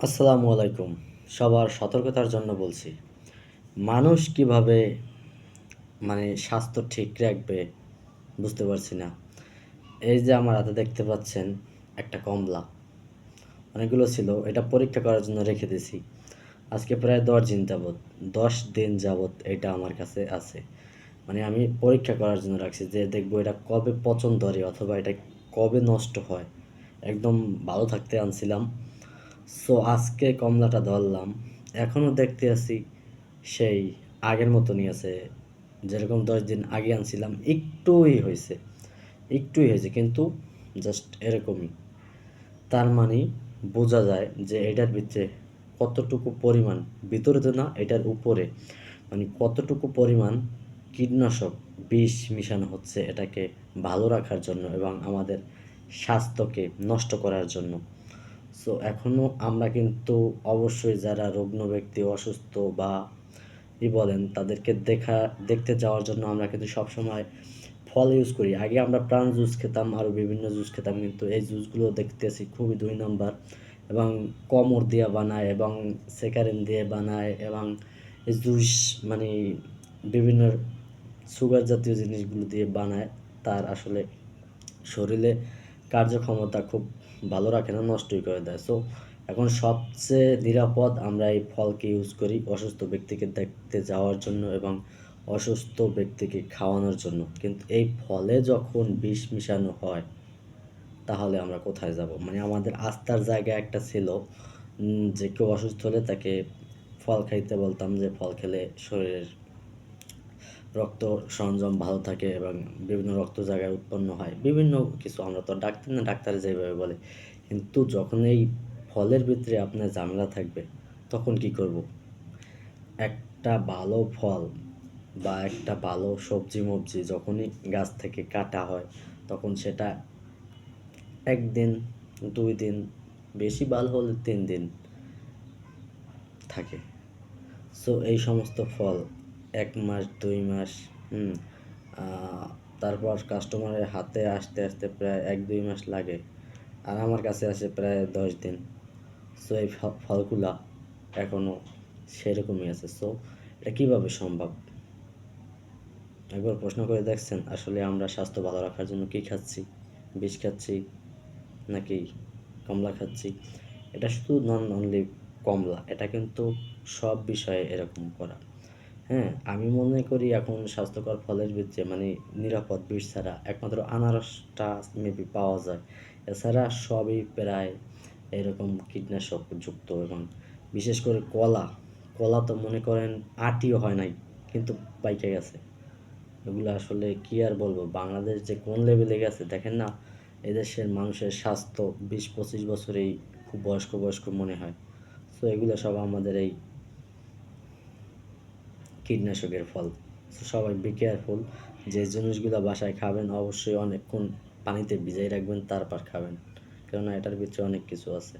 আসসালামু আলাইকুম। সবার সতর্কতার জন্য বলছি। মানুষ কিভাবে স্বাস্থ্য ঠিক রাখবে বুঝতে পারছি না। এই যে আমার হাতে দেখতে পাচ্ছেন একটা কমলা। অনেকগুলো ছিল। এটা পরীক্ষা করার জন্য রেখে দিয়েছি। আজকে প্রায় 10 দিন যাবৎ এটা আমার কাছে আছে। আমি পরীক্ষা করার জন্য রাখছি যে দেখবো এটা কবে পচন ধরে অথবা এটা কবে নষ্ট হয়। একদম ভালো থাকতে আনছিলাম। সো আজকে কমলাটা ধরলাম। এখনো দেখতে আছি সেই আগের মতনই আছে। যেরকম 10 দিন আগে আনছিলাম একটুই হয়েছে কিন্তু জাস্ট এরকমই। তার মানে বোঝা যায় যে এটার ভিতরে কতটুকু পরিমাণ, ভিতরে তো না এটার উপরে, কতটুকু পরিমাণ কীটনাশক বিষ মিশানো হচ্ছে এটাকে ভালো রাখার জন্য এবং আমাদের স্বাস্থ্যকে নষ্ট করার জন্য। সো এখনও আমরা কিন্তু অবশ্যই যারা রুগ্ন ব্যক্তি, অসুস্থ বা বলেন তাদেরকে দেখতে যাওয়ার জন্য আমরা কিন্তু সবসময় ফল ইউজ করি। আগে আমরা প্রাণ জুস খেতাম, আরও বিভিন্ন জুস খেতাম, কিন্তু এই জুসগুলো দেখতেছি খুবই 2 নম্বর এবং কমর দিয়ে বানায় এবং সেকারিন দিয়ে বানায় এবং এই জুস মানে বিভিন্ন সুগার জাতীয় জিনিসগুলো দিয়ে বানায়। তার আসলে শরীরে কার্যক্ষমতা খুব ভালো রাখে না, নষ্টই করে দেয়। সো এখন সবচেয়ে নিরাপদ আমরা এই ফলকে ইউজ করি অসুস্থ ব্যক্তিকে দেখতে যাওয়ার জন্য এবং অসুস্থ ব্যক্তিকে খাওয়ানোর জন্য। কিন্তু এই ফলে যখন বিষ মিশানো হয় তাহলে আমরা কোথায় যাব? আমাদের আস্থার জায়গা একটা ছিল, যে কেউ অসুস্থ হলে তাকে ফল খাইতে বলতাম, যে ফল খেলে শরীরের রক্ত সরঞ্জাম ভালো থাকে এবং বিভিন্ন রক্ত জায়গায় উৎপন্ন হয়, বিভিন্ন কিছু। আমরা তো ডাক্তার না, ডাক্তারে যেভাবে বলে। কিন্তু যখন এই ফলের ভিতরে আপনার ঝামেলা থাকবে তখন কি করব? একটা ভালো ফল বা একটা ভালো সবজি মবজি যখনই গাছ থেকে কাটা হয় তখন সেটা 1 দিন, 2 দিন, বেশি ভালো হলে 3 দিন থাকে। সো এই সমস্ত ফল 1 মাস 2 মাস, হুম তারপর কাস্টমারের হাতে আসতে আসতে প্রায় 1-2 মাস লাগে, আর আমার কাছে আসে প্রায় 10 দিন। সো এই ফলগুলা এখনও সেরকমই আছে। সো এটা কীভাবে সম্ভব? একবার প্রশ্ন করে দেখছেন আসলে আমরা স্বাস্থ্য ভালো রাখার জন্য কী খাচ্ছি? বিষ খাচ্ছি নাকি কমলা খাচ্ছি? এটা শুধু নন অনলি কমলা, এটা কিন্তু সব বিষয়ে এরকম করা। হ্যাঁ, আমি মনে করি এখন স্বাস্থ্যকর ফলের ভিতরে নিরাপদ বিষ ছাড়া একমাত্র আনারসটা মেবি পাওয়া যায়। এছাড়া সবই প্রায় এরকম কীটনাশক যুক্ত এবং বিশেষ করে কলা। কলা তো মনে করেন আটিও হয় নাই কিন্তু পাইকে গেছে। এগুলো আসলে কি আর বলবো, বাংলাদেশ যে কোন লেভেলে গেছে দেখেন না। এদেশের মানুষের স্বাস্থ্য 20-25 বছরেই খুব বয়স্ক বয়স্ক মনে হয়। সো এগুলো সব আমাদের এই কীটনাশকের ফল। সো সবাই বি কেয়ারফুল। যে জিনিসগুলো বাসায় খাবেন অবশ্যই অনেকক্ষণ পানিতে ভিজাই রাখবেন, তারপর খাবেন, কেননা এটার ভিতরে অনেক কিছু আছে।